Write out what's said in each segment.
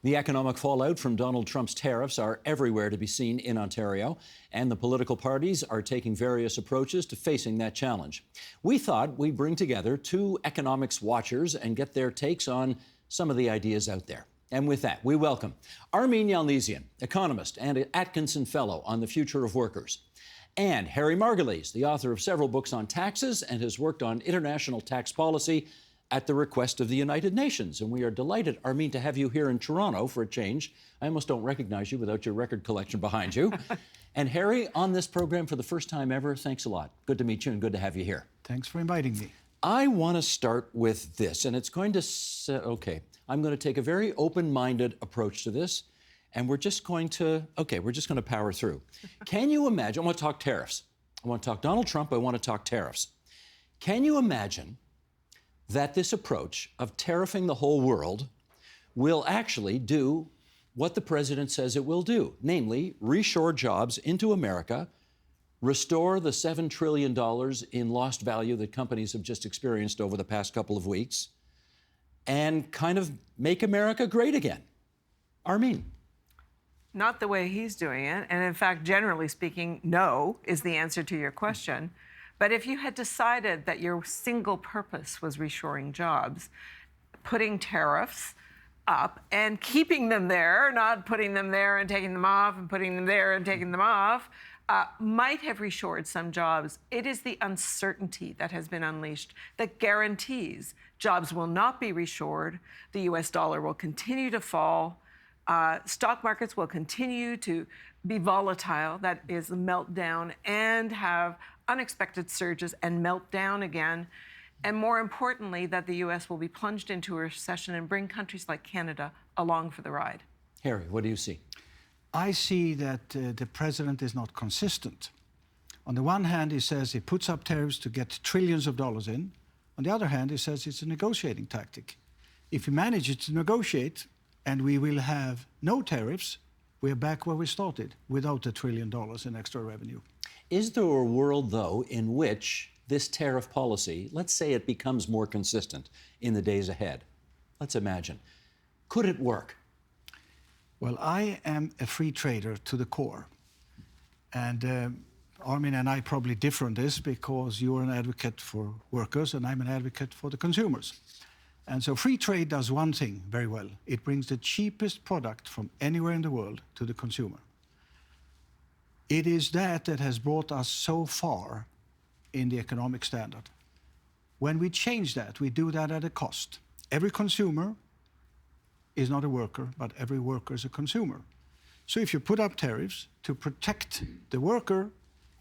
The economic fallout from Donald Trump's tariffs are everywhere to be seen in Ontario, and the political parties are taking various approaches to facing that challenge. We thought we'd bring together two economics watchers and get their takes on some of the ideas out there. And with that, we welcome Armin Yalnizyan, economist and Atkinson Fellow on the future of workers, and Harry Margulies, the author of several books on taxes and has worked on international tax policy at the request of the United Nations. And we are delighted, Armin, to have you here in Toronto for a change. I almost don't recognize you without your record collection behind you. And Harry, on this program for the first time ever, thanks a lot. Good to meet you and good to have you here. Thanks for inviting me. I want to start with this, and it's going to, I'm going to take a very open-minded approach to this, and we're just going to power through. Can you imagine, I want to talk tariffs. I want to talk Donald Trump, I want to talk tariffs. Can you imagine that this approach of tariffing the whole world will actually do what the president says it will do, namely reshore jobs into America, restore the $7 trillion in lost value that companies have just experienced over the past couple of weeks, and kind of make America great again? Armin. Not the way he's doing it. And in fact, generally speaking, no is the answer to your question. But if you had decided that your single purpose was reshoring jobs, putting tariffs up and keeping them there, not putting them there and taking them off and putting them there and taking them off, might have reshored some jobs. It is the uncertainty that has been unleashed that guarantees jobs will not be reshored, the US dollar will continue to fall, stock markets will continue to be volatile, that is, melt down and have unexpected surges and melt down again. And more importantly, that the US will be plunged into a recession and bring countries like Canada along for the ride. Harry, what do you see? I see that the president is not consistent. On the one hand, he says he puts up tariffs to get trillions of dollars in. On the other hand, he says it's a negotiating tactic. If he manages to negotiate and we will have no tariffs, we're back where we started, without $1 trillion in extra revenue. Is there a world, though, in which this tariff policy, let's say it becomes more consistent in the days ahead? Let's imagine. Could it work? Well, I am a free trader to the core. And Armin and I probably differ on this because you're an advocate for workers and I'm an advocate for the consumers. And so free trade does one thing very well. It brings the cheapest product from anywhere in the world to the consumer. It is that has brought us so far in the economic standard. When we change that, we do that at a cost. Every consumer is not a worker, but every worker is a consumer. So if you put up tariffs to protect the worker,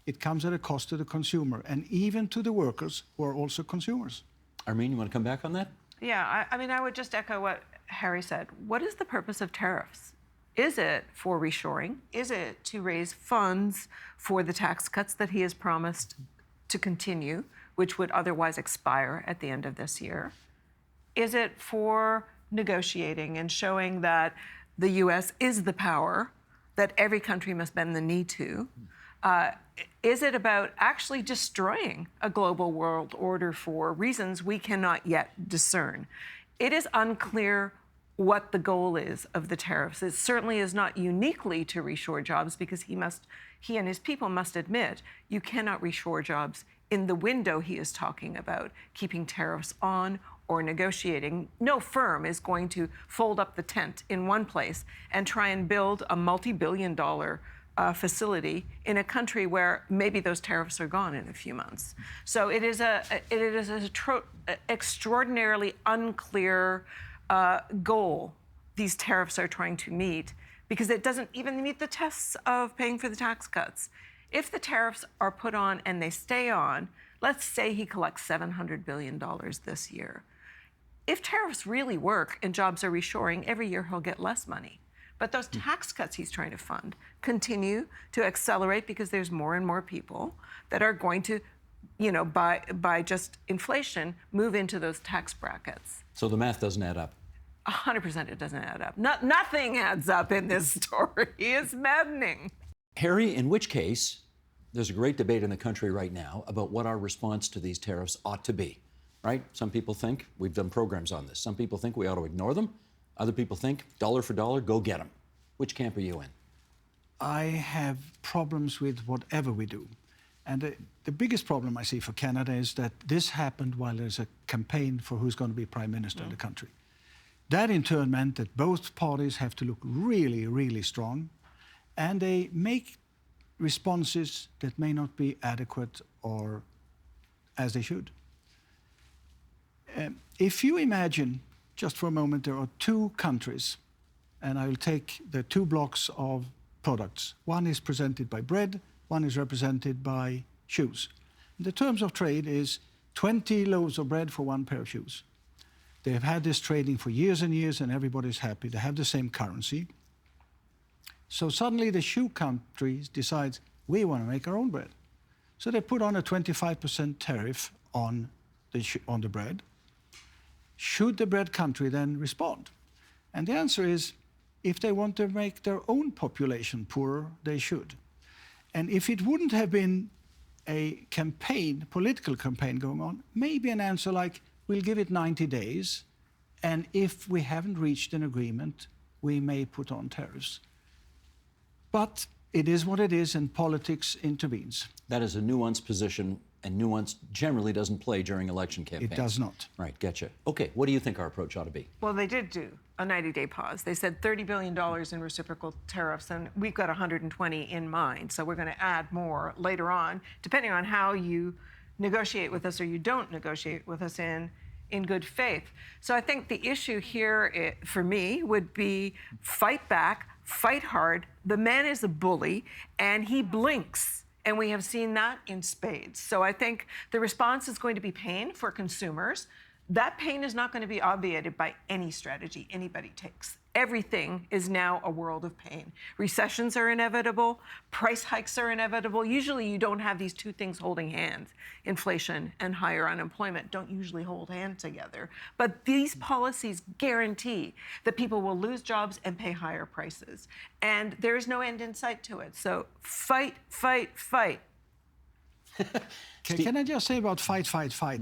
it comes at a cost to the consumer and even to the workers who are also consumers. Armin, you want to come back on that? Yeah, I mean, I would just echo what Harry said. What is the purpose of tariffs? Is it for reshoring? Is it to raise funds for the tax cuts that he has promised to continue, which would otherwise expire at the end of this year? Is it for negotiating and showing that the US is the power that every country must bend the knee to? Is it about actually destroying a global world order for reasons we cannot yet discern? It is unclear what the goal is of the tariffs. It certainly is not uniquely to reshore jobs because he and his people must admit you cannot reshore jobs in the window he is talking about, keeping tariffs on or negotiating. No firm is going to fold up the tent in one place and try and build a multi-billion-dollar facility in a country where maybe those tariffs are gone in a few months. So it is an extraordinarily unclear goal these tariffs are trying to meet because it doesn't even meet the tests of paying for the tax cuts. If the tariffs are put on and they stay on, let's say he collects $700 billion this year. If tariffs really work and jobs are reshoring, every year he'll get less money. But those tax cuts he's trying to fund continue to accelerate because there's more and more people that are going to, by just inflation, move into those tax brackets. So the math doesn't add up. 100% it doesn't add up. Nothing adds up in this story. It's maddening. Harry, in which case, there's a great debate in the country right now about what our response to these tariffs ought to be, right? Some people think, we've done programs on this, some people think we ought to ignore them. Other people think dollar for dollar, go get them. Which camp are you in? I have problems with whatever we do. And the biggest problem I see for Canada is that this happened while there's a campaign for who's going to be prime minister in the country. That in turn meant that both parties have to look really, really strong, and they make responses that may not be adequate or as they should. If you imagine, just for a moment, there are two countries, and I will take the two blocks of products. One is presented by bread, one is represented by shoes. The terms of trade is 20 loaves of bread for one pair of shoes. They have had this trading for years and years, and everybody's happy. They have the same currency. So suddenly the shoe country decides, we want to make our own bread. So they put on a 25% tariff on the bread. Should the bread country then respond? And the answer is, if they want to make their own population poorer, they should. And if it wouldn't have been a campaign, political campaign going on, maybe an answer like, we'll give it 90 days, and if we haven't reached an agreement, we may put on tariffs. But it is what it is, and politics intervenes. That is a nuanced position, and nuance generally doesn't play during election campaigns. It does not. Right, getcha. Okay, what do you think our approach ought to be? Well, they did do a 90-day pause. They said $30 billion in reciprocal tariffs, and we've got 120 in mind. So we're going to add more later on, depending on how you negotiate with us or you don't negotiate with us in good faith. So I think the issue here for me would be fight back, fight hard. The man is a bully, and he blinks. And we have seen that in spades. So I think the response is going to be pain for consumers. That pain is not going to be obviated by any strategy anybody takes. Everything is now a world of pain. Recessions are inevitable. Price hikes are inevitable. Usually you don't have these two things holding hands. Inflation and higher unemployment don't usually hold hands together. But these policies guarantee that people will lose jobs and pay higher prices. And there is no end in sight to it. So fight, fight, fight. Can I just say about fight, fight, fight?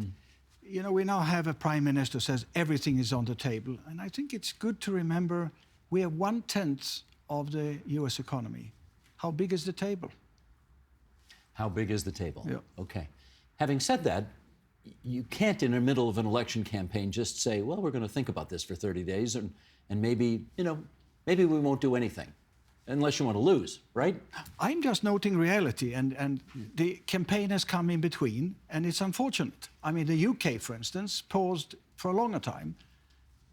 You know, we now have a prime minister who says everything is on the table. And I think it's good to remember we are 1/10 of the US economy. How big is the table? How big is the table? Yeah. Okay. Having said that, you can't in the middle of an election campaign just say, well, we're going to think about this for 30 days and maybe, maybe we won't do anything. Unless you want to lose, right? I'm just noting reality, and the campaign has come in between, and it's unfortunate. I mean, the UK, for instance, paused for a longer time,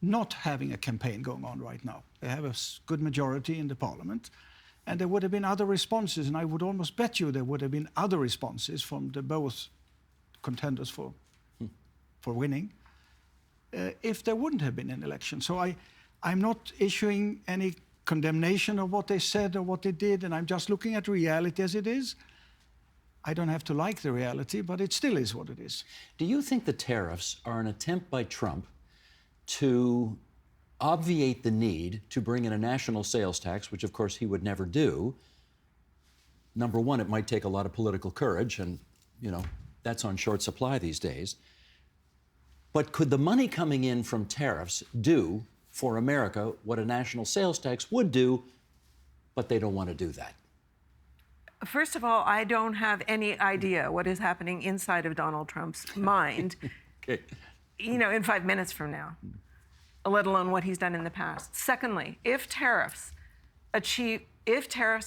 not having a campaign going on right now. They have a good majority in the parliament, and there would have been other responses, and I would almost bet you there would have been other responses from the both contenders for winning if there wouldn't have been an election. So I'm not issuing any condemnation of what they said or what they did, and I'm just looking at reality as it is. I don't have to like the reality, but it still is what it is. Do you think the tariffs are an attempt by Trump to obviate the need to bring in a national sales tax, which of course he would never do? Number one, it might take a lot of political courage, and that's on short supply these days. But could the money coming in from tariffs do for America what a national sales tax would do, but they don't want to do that? First of all, I don't have any idea what is happening inside of Donald Trump's mind, Okay. In 5 minutes from now, let alone what he's done in the past. Secondly, if tariffs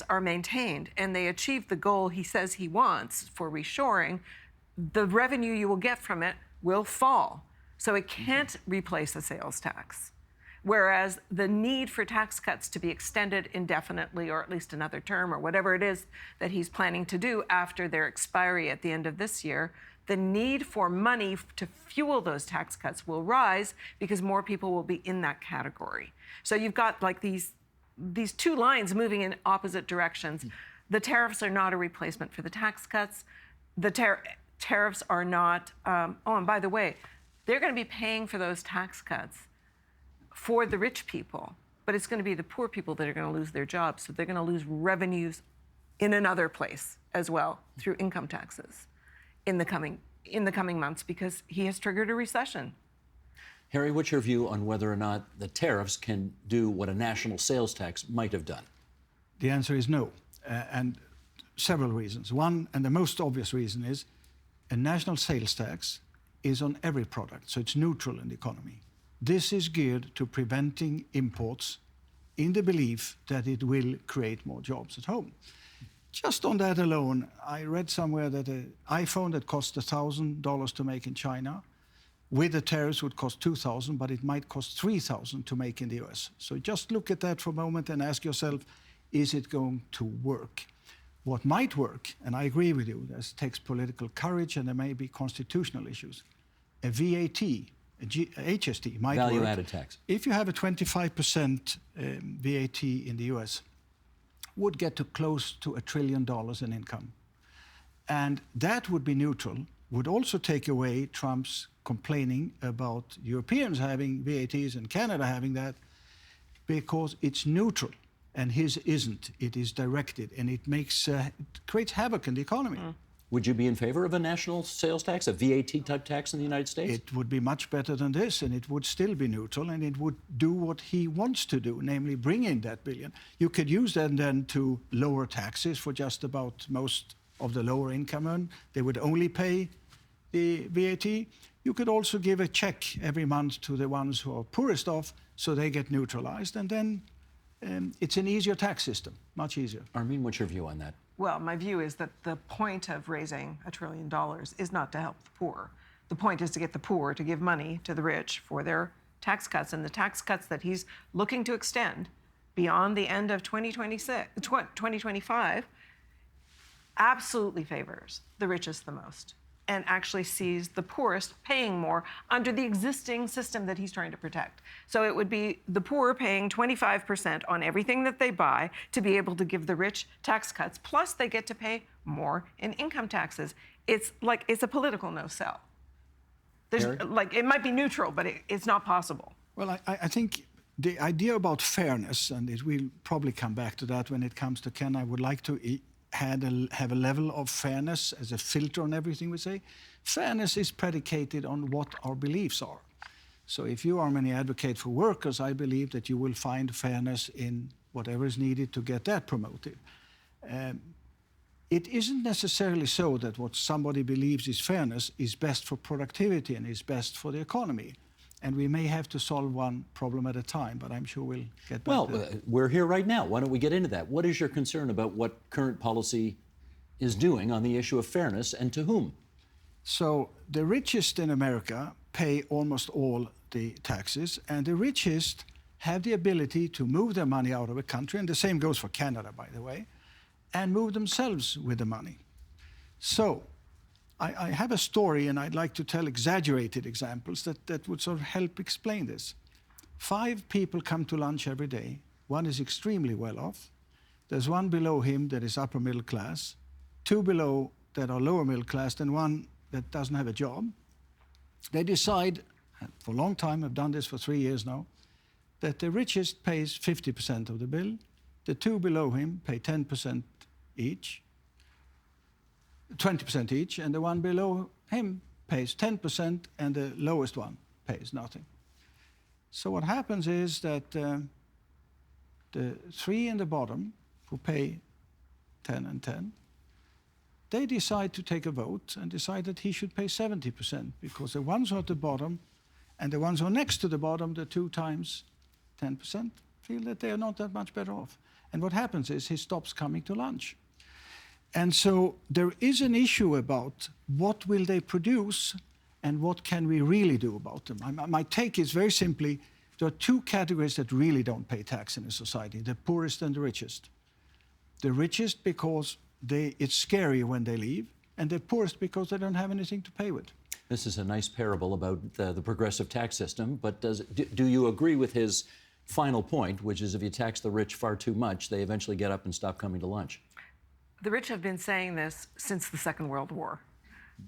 are maintained and they achieve the goal he says he wants for reshoring, the revenue you will get from it will fall. So it can't replace a sales tax. Whereas the need for tax cuts to be extended indefinitely, or at least another term, or whatever it is that he's planning to do after their expiry at the end of this year, the need for money to fuel those tax cuts will rise because more people will be in that category. So you've got like these two lines moving in opposite directions. The tariffs are not a replacement for the tax cuts. The tariffs are not, and by the way, they're going to be paying for those tax cuts for the rich people, but it's going to be the poor people that are going to lose their jobs. So they're going to lose revenues in another place as well through income taxes in the coming months because he has triggered a recession. Harry, what's your view on whether or not the tariffs can do what a national sales tax might have done? The answer is no, and several reasons. One, and the most obvious reason, is a national sales tax is on every product, so it's neutral in the economy. This is geared to preventing imports in the belief that it will create more jobs at home. Just on that alone, I read somewhere that an iPhone that cost $1,000 to make in China, with the tariffs would cost $2,000, but it might cost $3,000 to make in the US. So just look at that for a moment and ask yourself, is it going to work? What might work, and I agree with you, this takes political courage and there may be constitutional issues. A VAT, a HST might work. Value-added tax. If you have a 25% VAT in the US, would get to close to $1 trillion in income. And that would be neutral, would also take away Trump's complaining about Europeans having VATs and Canada having that, because it's neutral and his isn't. It is directed and it creates havoc in the economy. Would you be in favor of a national sales tax, a VAT-type tax in the United States? It would be much better than this, and it would still be neutral, and it would do what he wants to do, namely bring in that billion. You could use that then to lower taxes for just about most of the lower income earners. They would only pay the VAT. You could also give a check every month to the ones who are poorest off, so they get neutralized, and then it's an easier tax system, much easier. Armin, what's your view on that? Well, my view is that the point of raising $1 trillion is not to help the poor. The point is to get the poor to give money to the rich for their tax cuts, and the tax cuts that he's looking to extend beyond the end of 2025 absolutely favors the richest the most and actually sees the poorest paying more under the existing system that he's trying to protect. So it would be the poor paying 25% on everything that they buy to be able to give the rich tax cuts, plus they get to pay more in income taxes. It's a political no-sell. It might be neutral, but it's not possible. Well, I think the idea about fairness, and we'll probably come back to that when it comes to Ken, I would like to have a level of fairness as a filter on everything we say. Fairness is predicated on what our beliefs are. So if you are an advocate for workers, I believe that you will find fairness in whatever is needed to get that promoted. It isn't necessarily so that what somebody believes is fairness is best for productivity and is best for the economy. And we may have to solve one problem at a time, but I'm sure we'll get back to that. We're here right now. Why don't we get into that? What is your concern about what current policy is doing on the issue of fairness, and to whom? So the richest in America pay almost all the taxes, and the richest have the ability to move their money out of a country, and the same goes for Canada, by the way, and move themselves with the money. So I have a story, and I'd like to tell exaggerated examples that would sort of help explain this. 5 people come to lunch every day. One is extremely well off. There's one below him that is upper middle class, 2 below that are lower middle class, and one that doesn't have a job. They decide, for a long time, I've done this for 3 years now, that the richest pays 50% of the bill. The 2 below him pay 10% each. 20% each, and the one below him pays 10%, and the lowest one pays nothing. So what happens is that the 3 in the bottom, who pay 10 and 10, they decide to take a vote and decide that he should pay 70%, because the ones who are at the bottom and the ones who are next to the bottom, the 2 times 10%, feel that they are not that much better off. And what happens is he stops coming to lunch. And so there is an issue about what will they produce and what can we really do about them. My take is very simply, there are 2 categories that really don't pay tax in a society, the poorest and the richest. The richest because it's scary when they leave, and the poorest because they don't have anything to pay with. This is a nice parable about the progressive tax system, but do you agree with his final point, which is if you tax the rich far too much, they eventually get up and stop coming to lunch? The rich have been saying this since the Second World War.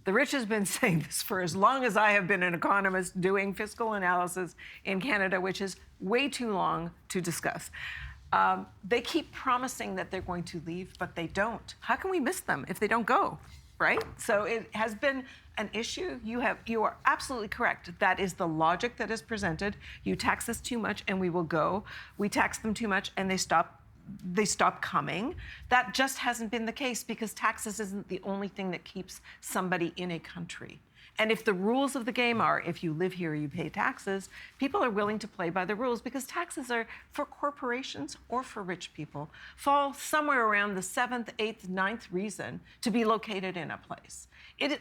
The rich has been saying this for as long as I have been an economist doing fiscal analysis in Canada, which is way too long to discuss. They keep promising that they're going to leave, but they don't. How can we miss them if they don't go? right? So it has been an issue. You are absolutely correct. That is the logic that is presented. You tax us too much and we will go. We tax them too much and they stop coming. That just hasn't been the case because taxes isn't the only thing that keeps somebody in a country. And if the rules of the game are, if you live here, you pay taxes, people are willing to play by the rules because taxes are, for corporations or for rich people, fall somewhere around the 7th, 8th, 9th reason to be located in a place.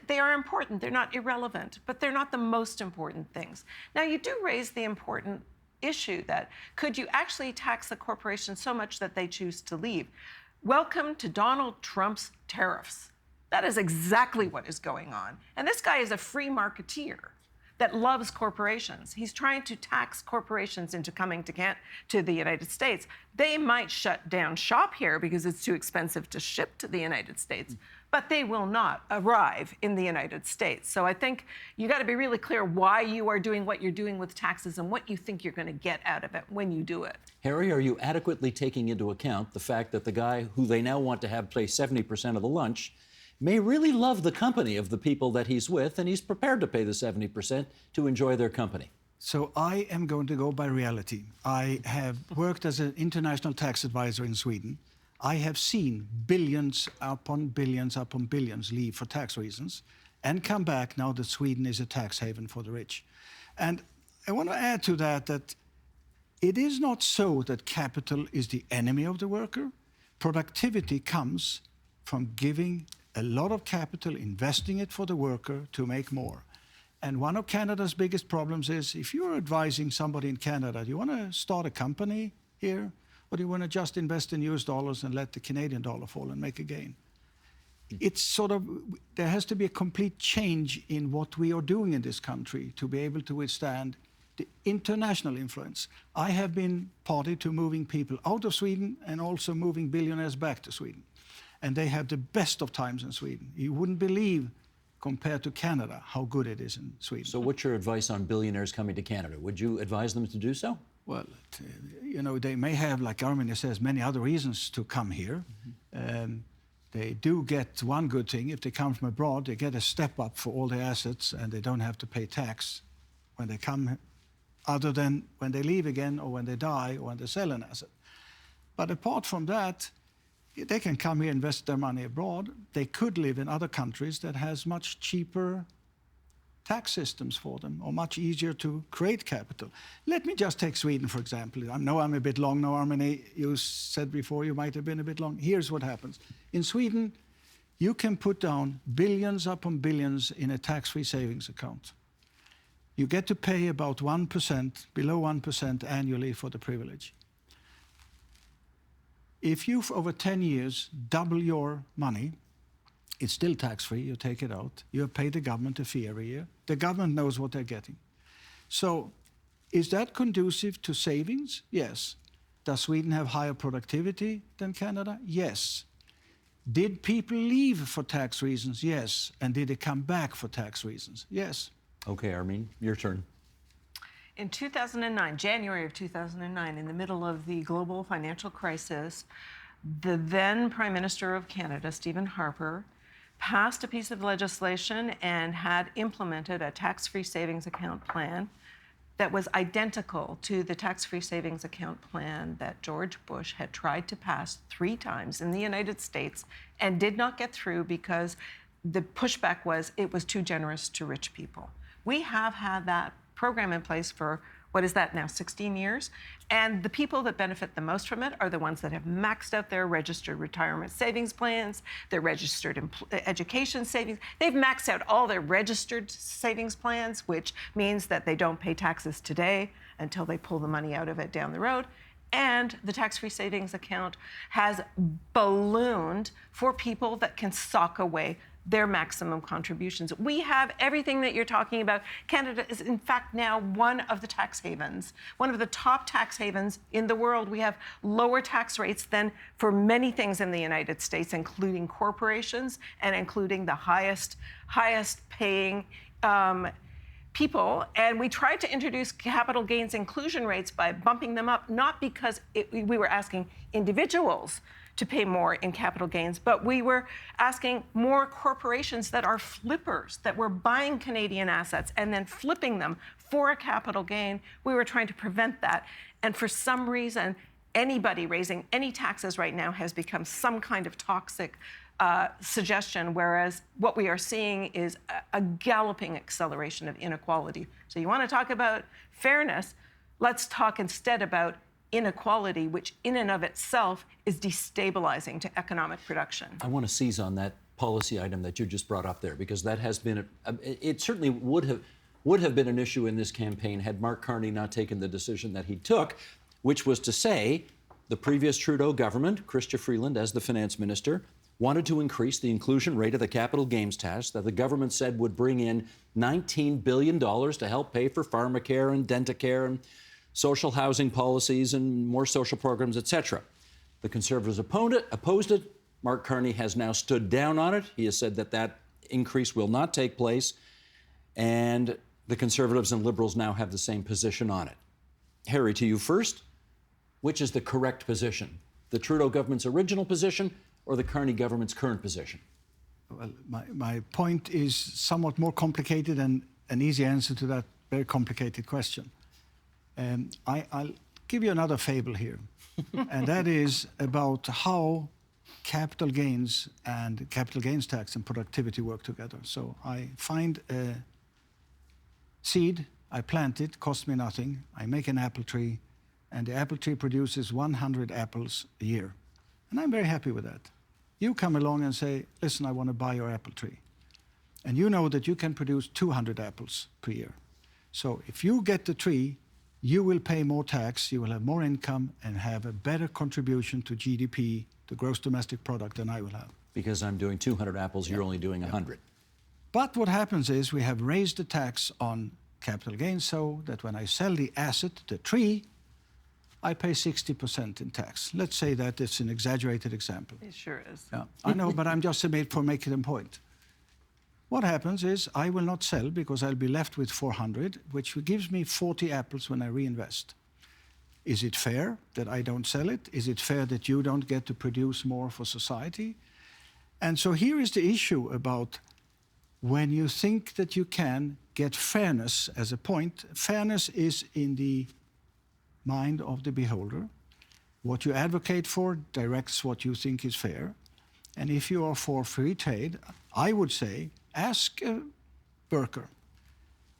They are important, they're not irrelevant, but they're not the most important things. Now, you do raise the important issue that could you actually tax a corporation so much that they choose to leave? Welcome to Donald Trump's tariffs. That is exactly what is going on. And this guy is a free marketeer that loves corporations. He's trying to tax corporations into coming to the United States. They might shut down shop here because it's too expensive to ship to the United States, but they will not arrive in the United States. So I think you got to be really clear why you are doing what you're doing with taxes and what you think you're going to get out of it when you do it. Harry, are you adequately taking into account the fact that the guy who they now want to have pay 70% of the lunch may really love the company of the people that he's with, and he's prepared to pay the 70% to enjoy their company? So I am going to go by reality. I have worked as an international tax advisor in Sweden. I have seen billions upon billions leave for tax reasons and come back now that Sweden is a tax haven for the rich. And I want to add to that it is not so that capital is the enemy of the worker. Productivity comes from giving a lot of capital, investing it for the worker to make more. And one of Canada's biggest problems is if you're advising somebody in Canada, do you want to start a company here? Or do you want to just invest in US dollars and let the Canadian dollar fall and make a gain? It's sort of, there has to be a complete change in what we are doing in this country to be able to withstand the international influence. I have been party to moving people out of Sweden and also moving billionaires back to Sweden. And they have the best of times in Sweden. You wouldn't believe, compared to Canada, how good it is in Sweden. So what's your advice on billionaires coming to Canada? Would you advise them to do so? Well, you know, they may have, like Armin says, many other reasons to come here. They do get one good thing. If they come from abroad, they get a step up for all their assets and they don't have to pay tax when they come, other than when they leave again or when they die or when they sell an asset. But apart from that, they can come here and invest their money abroad. They could live in other countries that has much cheaper tax systems for them or much easier to create capital. Let me just take Sweden, for example. I know I'm a bit long now, Armin. You said before you might have been a bit long. Here's what happens. In Sweden, you can put down billions upon billions in a tax-free savings account. You get to pay about 1%, below 1% annually for the privilege. If you, over 10 years, double your money, it's still tax-free, you take it out. You have paid the government a fee every year. The government knows what they're getting. So is that conducive to savings? Yes. Does Sweden have higher productivity than Canada? Yes. Did people leave for tax reasons? Yes. And did they come back for tax reasons? Yes. Okay, Armin, your turn. In 2009, January of 2009, in the middle of the global financial crisis, the then Prime Minister of Canada, Stephen Harper, passed a piece of legislation and had implemented a tax-free savings account plan that was identical to the tax-free savings account plan that George Bush had tried to pass 3 times in the United States and did not get through because the pushback was it was too generous to rich people. We have had that program in place for, what is that now, 16 years? And the people that benefit the most from it are the ones that have maxed out their registered retirement savings plans, their registered education savings. They've maxed out all their registered savings plans, which means that they don't pay taxes today until they pull the money out of it down the road. And the tax-free savings account has ballooned for people that can sock away their maximum contributions. We have everything that you're talking about. Canada is, in fact, now one of the tax havens, one of the top tax havens in the world. We have lower tax rates than for many things in the United States, including corporations and including the highest paying people, and we tried to introduce capital gains inclusion rates by bumping them up, not because we were asking individuals to pay more in capital gains, but we were asking more corporations that are flippers, that were buying Canadian assets and then flipping them for a capital gain. We were trying to prevent that. And for some reason, anybody raising any taxes right now has become some kind of toxic suggestion, whereas what we are seeing is a galloping acceleration of inequality. So you want to talk about fairness, let's talk instead about inequality, which in and of itself is destabilizing to economic production. I want to seize on that policy item that you just brought up there, because that has been, it certainly would have been an issue in this campaign had Mark Carney not taken the decision that he took, which was to say the previous Trudeau government, Chrystia Freeland as the finance minister, wanted to increase the inclusion rate of the capital gains tax that the government said would bring in $19 billion to help pay for pharmacare and dentacare and social housing policies and more social programs, etc. The Conservatives opposed it. Mark Carney has now stood down on it. He has said that that increase will not take place. And the Conservatives and Liberals now have the same position on it. Harry, to you first. Which is the correct position? The Trudeau government's original position or the Carney government's current position? Well, my point is somewhat more complicated and an easy answer to that very complicated question. I'll give you another fable here, and that is about how capital gains and capital gains tax and productivity work together. So I find a seed, I plant it, costs me nothing, I make an apple tree, and the apple tree produces 100 apples a year. And I'm very happy with that. You come along and say, listen, I want to buy your apple tree. And you know that you can produce 200 apples per year. So if you get the tree, you will pay more tax, you will have more income, and have a better contribution to GDP, the gross domestic product, than I will have. Because I'm doing 200 apples, you're only doing 100. But what happens is we have raised the tax on capital gains so that when I sell the asset, the tree, I pay 60% in tax. Let's say that it's an exaggerated example. It sure is. Yeah, I know, but I'm just making a point. What happens is I will not sell because I'll be left with 400, which gives me 40 apples when I reinvest. Is it fair that I don't sell it? Is it fair that you don't get to produce more for society? And so here is the issue about when you think that you can get fairness as a point. Fairness is in the mind of the beholder. What you advocate for directs what you think is fair. And if you are for free trade, I would say, ask a worker,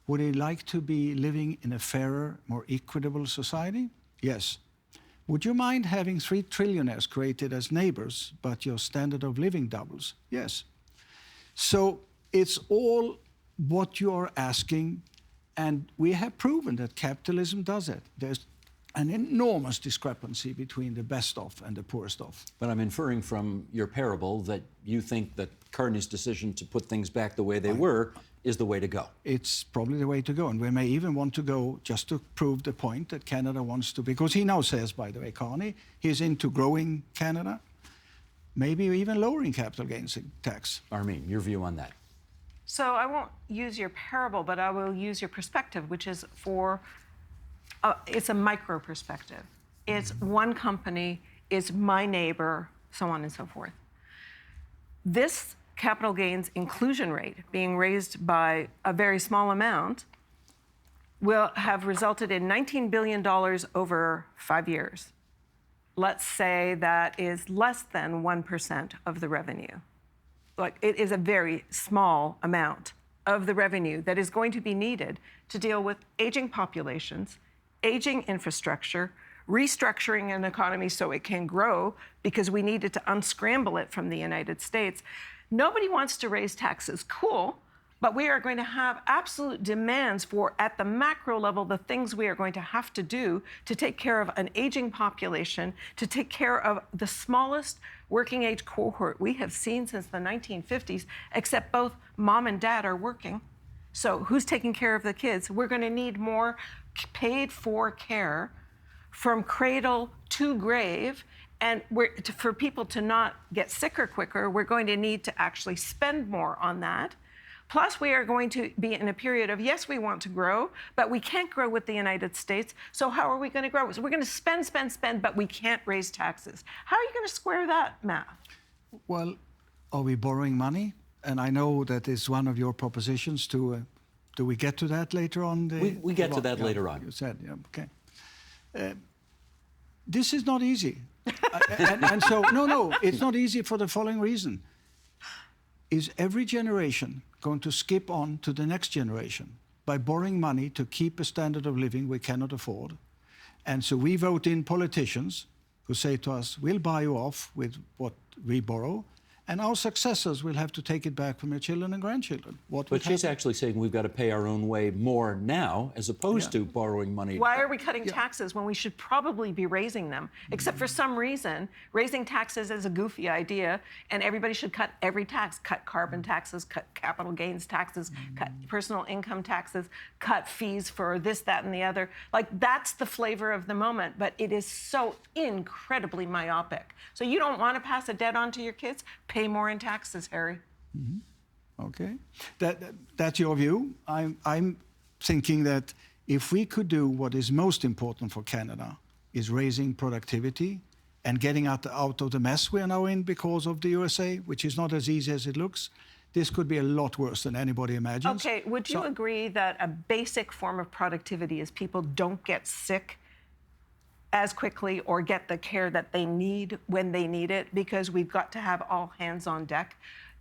would he like to be living in a fairer, more equitable society? Yes. Would you mind having 3 trillionaires created as neighbors, but your standard of living doubles? Yes. So it's all what you are asking, and we have proven that capitalism does it. There's an enormous discrepancy between the best off and the poorest off. But I'm inferring from your parable that you think that Carney's decision to put things back the way they were is the way to go. It's probably the way to go, and we may even want to go just to prove the point that Canada wants to, because he now says, by the way, Carney, he's into growing Canada, maybe even lowering capital gains tax. Armin, your view on that? So I won't use your parable, but I will use your perspective, which is it's a micro perspective. It's one company, it's my neighbor, so on and so forth. This capital gains inclusion rate being raised by a very small amount will have resulted in $19 billion over 5 years. Let's say that is less than 1% of the revenue. Like, it is a very small amount of the revenue that is going to be needed to deal with aging populations, aging infrastructure, restructuring an economy so it can grow, because we needed to unscramble it from the United States. Nobody wants to raise taxes, cool, but we are going to have absolute demands for, at the macro level, the things we are going to have to do to take care of an aging population, to take care of the smallest working age cohort we have seen since the 1950s, except both mom and dad are working. So who's taking care of the kids? We're going to need more paid for care from cradle to grave. And for people to not get sicker quicker, we're going to need to actually spend more on that. Plus, we are going to be in a period of, yes, we want to grow, but we can't grow with the United States. So how are we going to grow? So we're going to spend, but we can't raise taxes. How are you going to square that math? Well, are we borrowing money? And I know that is one of your propositions to, do we get to that later on? We get to that later on. You said, yeah, okay. This is not easy. and so, no, it's not easy for the following reason. Is every generation going to skip on to the next generation by borrowing money to keep a standard of living we cannot afford? And so we vote in politicians who say to us, we'll buy you off with what we borrow, and our successors will have to take it back from their children and grandchildren. But she's actually saying we've got to pay our own way more now as opposed to borrowing money. Why are we cutting taxes when we should probably be raising them? Except for some reason, raising taxes is a goofy idea, and everybody should cut every tax. Cut carbon taxes, cut capital gains taxes, cut personal income taxes, cut fees for this, that, and the other. Like, that's the flavor of the moment, but it is so incredibly myopic. So you don't want to pass a debt on to your kids? Pay more in taxes, Harry. Okay, that's your view. I'm thinking that if we could do what is most important for Canada, is raising productivity and getting out of the mess we are now in because of the USA, which is not as easy as it looks, this could be a lot worse than anybody imagines. Okay, would you agree that a basic form of productivity is people don't get sick as quickly or get the care that they need when they need it, because we've got to have all hands on deck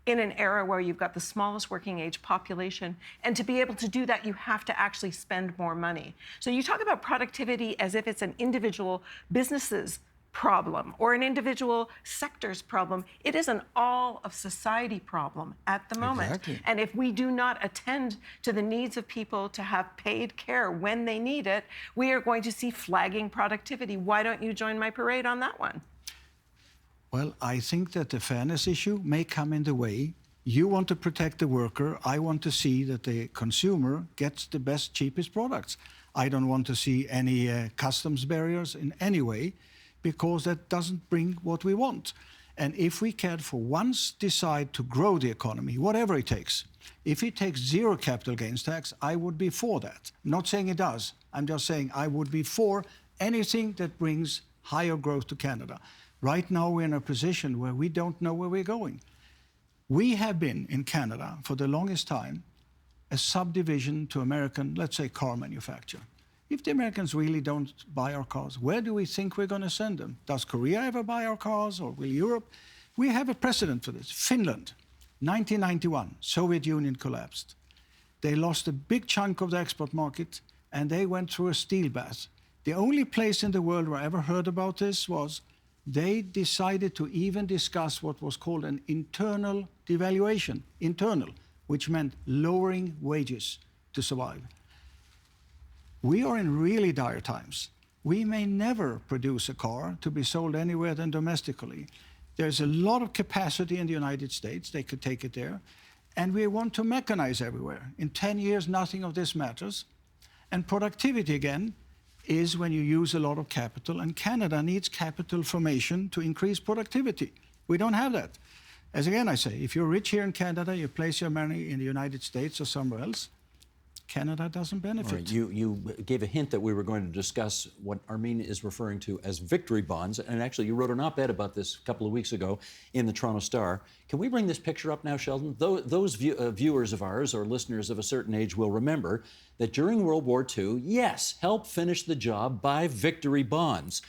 in an era where you've got the smallest working age population. And to be able to do that, you have to actually spend more money. So you talk about productivity as if it's an individual business's problem or an individual sector's problem. It is an all of society problem at the moment. Exactly. And if we do not attend to the needs of people to have paid care when they need it, we are going to see flagging productivity. Why don't you join my parade on that one? Well, I think that the fairness issue may come in the way. You want to protect the worker. I want to see that the consumer gets the best, cheapest products. I don't want to see any customs barriers in any way, because that doesn't bring what we want. And if we can for once decide to grow the economy, whatever it takes, if it takes zero capital gains tax, I would be for that. I'm not saying it does. I'm just saying I would be for anything that brings higher growth to Canada. Right now, we're in a position where we don't know where we're going. We have been in Canada for the longest time a subdivision to American, let's say, car manufacture. If the Americans really don't buy our cars, where do we think we're going to send them? Does Korea ever buy our cars, or will Europe? We have a precedent for this. Finland, 1991, Soviet Union collapsed. They lost a big chunk of the export market, and they went through a steel bath. The only place in the world where I ever heard about this was they decided to even discuss what was called an internal devaluation, which meant lowering wages to survive. We are in really dire times. We may never produce a car to be sold anywhere than domestically. There's a lot of capacity in the United States. They could take it there. And we want to mechanize everywhere. In 10 years, nothing of this matters. And productivity, again, is when you use a lot of capital. And Canada needs capital formation to increase productivity. We don't have that. As again I say, if you're rich here in Canada, you place your money in the United States or somewhere else, Canada doesn't benefit. Right. You gave a hint that we were going to discuss what Armin is referring to as victory bonds. And actually, you wrote an op-ed about this a couple of weeks ago in the Toronto Star. Can we bring this picture up now, Sheldon? Those viewers of ours or listeners of a certain age will remember that during World War II, yes, help finish the job by victory bonds.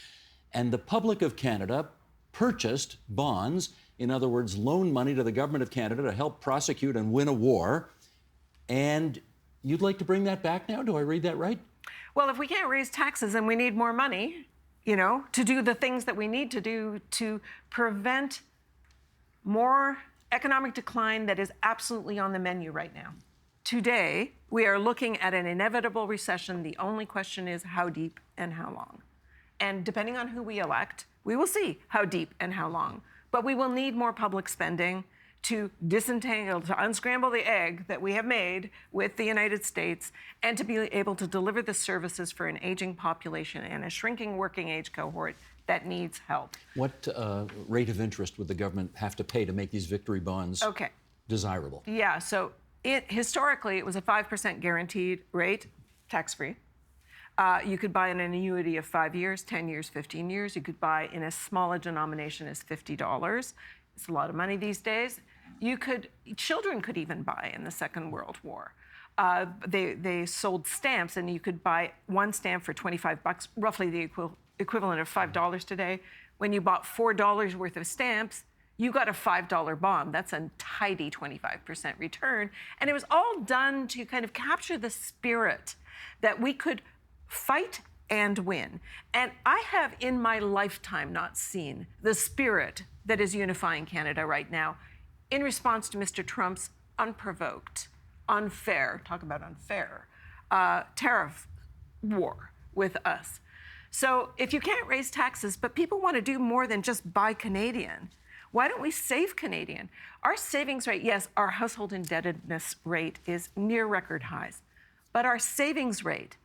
And the public of Canada purchased bonds, in other words, loaned money to the government of Canada to help prosecute and win a war. And you'd like to bring that back now? Do I read that right? Well, if we can't raise taxes and we need more money, to do the things that we need to do to prevent more economic decline that is absolutely on the menu right now. Today, we are looking at an inevitable recession. The only question is how deep and how long. And depending on who we elect, we will see how deep and how long. But we will need more public spending to disentangle, to unscramble the egg that we have made with the United States, and to be able to deliver the services for an aging population and a shrinking working age cohort that needs help. What rate of interest would the government have to pay to make these victory bonds desirable? Yeah, so Historically, it was a 5% guaranteed rate, tax-free. You could buy an annuity of 5 years, 10 years, 15 years. You could buy in as small a denomination as $50. It's a lot of money these days. Children could even buy in the Second World War. They sold stamps, and you could buy one stamp for $25, roughly the equivalent of $5 today. When you bought $4 worth of stamps, you got a $5 bond. That's a tidy 25% return. And it was all done to kind of capture the spirit that we could fight and win. And I have in my lifetime not seen the spirit that is unifying Canada right now in response to Mr. Trump's unprovoked, unfair, talk about unfair, tariff war with us. So if you can't raise taxes, but people want to do more than just buy Canadian, why don't we save Canadian? Our savings rate, yes, our household indebtedness rate is near record highs, but our savings rate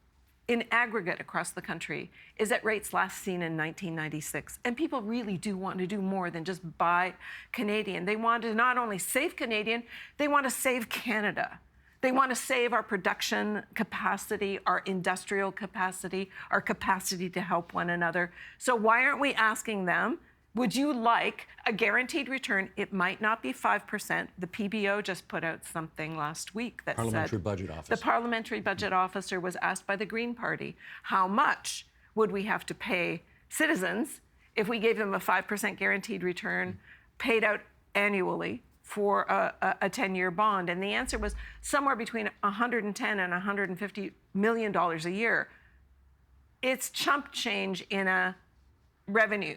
in aggregate across the country is at rates last seen in 1996. And people really do want to do more than just buy Canadian. They want to not only save Canadian, they want to save Canada. They want to save our production capacity, our industrial capacity, our capacity to help one another. So why aren't we asking them, would you like a guaranteed return? It might not be 5%. The PBO just put out something last week that Parliamentary said Budget Office. the Parliamentary Budget Officer was asked by the Green Party, how much would we have to pay citizens if we gave them a 5% guaranteed return paid out annually for a 10-year bond? And the answer was somewhere between $110 and $150 million a year. It's chump change in a revenue.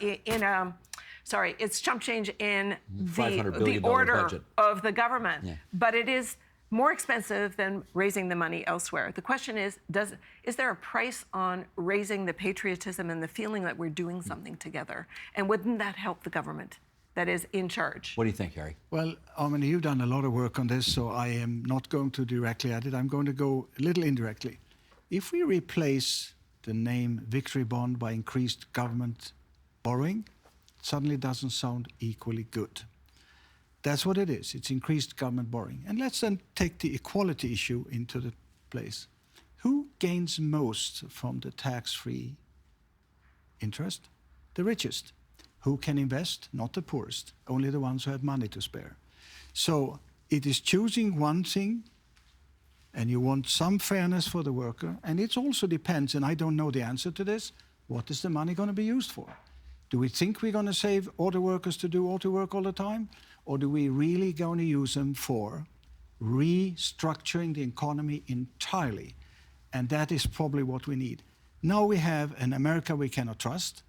It's chump change in the order budget of the government, but it is more expensive than raising the money elsewhere. The question is there a price on raising the patriotism and the feeling that we're doing something together? And wouldn't that help the government that is in charge? What do you think, Harry? Well, Armin, you've done a lot of work on this, so I am not going to directly at it. I'm going to go a little indirectly. If we replace the name Victory Bond by increased government borrowing, it suddenly doesn't sound equally good. That's what it is. It's increased government borrowing. And let's then take the equality issue into the place. Who gains most from the tax-free interest? The richest. Who can invest? Not the poorest. Only the ones who have money to spare. So it is choosing one thing, and you want some fairness for the worker. And it also depends, and I don't know the answer to this, what is the money going to be used for? Do we think we're going to save auto workers to do auto work all the time? Or do we really going to use them for restructuring the economy entirely? And that is probably what we need. Now we have an America we cannot trust.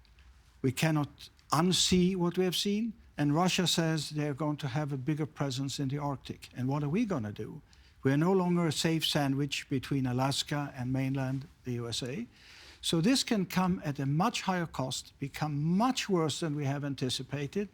We cannot unsee what we have seen. And Russia says they're going to have a bigger presence in the Arctic. And what are we going to do? We are no longer a safe sandwich between Alaska and mainland the USA. So this can come at a much higher cost, become much worse than we have anticipated.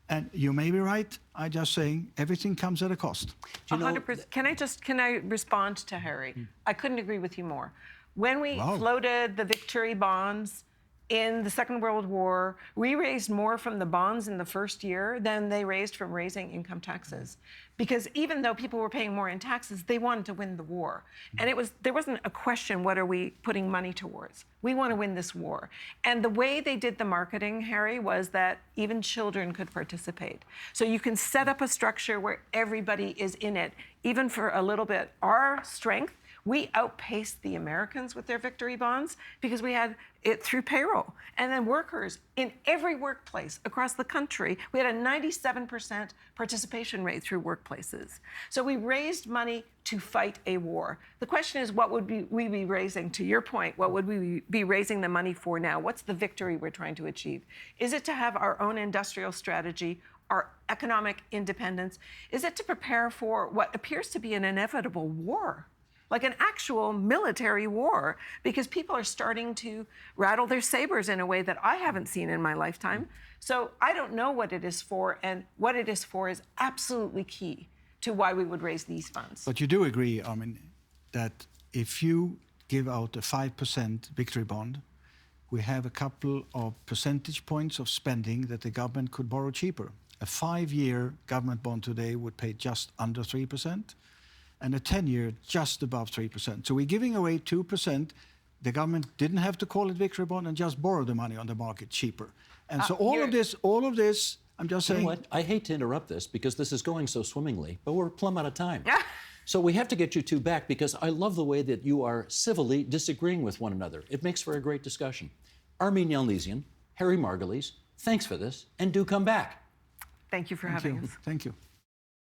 And you may be right. I'm just saying everything comes at a cost. 100%. Can I respond to Harry? I couldn't agree with you more. When we floated the victory bonds in the Second World War, we raised more from the bonds in the first year than they raised from raising income taxes. Because even though people were paying more in taxes, they wanted to win the war. And there wasn't a question, what are we putting money towards? We want to win this war. And the way they did the marketing, Harry, was that even children could participate. So you can set up a structure where everybody is in it, even for a little bit. Our strength, we outpaced the Americans with their victory bonds because we had it through payroll. And then workers in every workplace across the country, we had a 97% participation rate through workplaces. So we raised money to fight a war. The question is, what would we be raising? To your point, what would we be raising the money for now? What's the victory we're trying to achieve? Is it to have our own industrial strategy, our economic independence? Is it to prepare for what appears to be an inevitable war? Like an actual military war, because people are starting to rattle their sabers in a way that I haven't seen in my lifetime. So I don't know what it is for, and what it is for is absolutely key to why we would raise these funds. But you do agree, Armin, that if you give out a 5% victory bond, we have a couple of percentage points of spending that the government could borrow cheaper. A 5-year government bond today would pay just under 3%. and a 10-year just above 3%. So we're giving away 2%. The government didn't have to call it victory bond and just borrow the money on the market cheaper. And so all of this, I'm just saying. You know what? I hate to interrupt this because this is going so swimmingly, but we're plumb out of time. So we have to get you two back because I love the way that you are civilly disagreeing with one another. It makes for a great discussion. Armin Yalnizyan, Harry Margulies, thanks for this, and do come back. Thank you for having us. Thank you.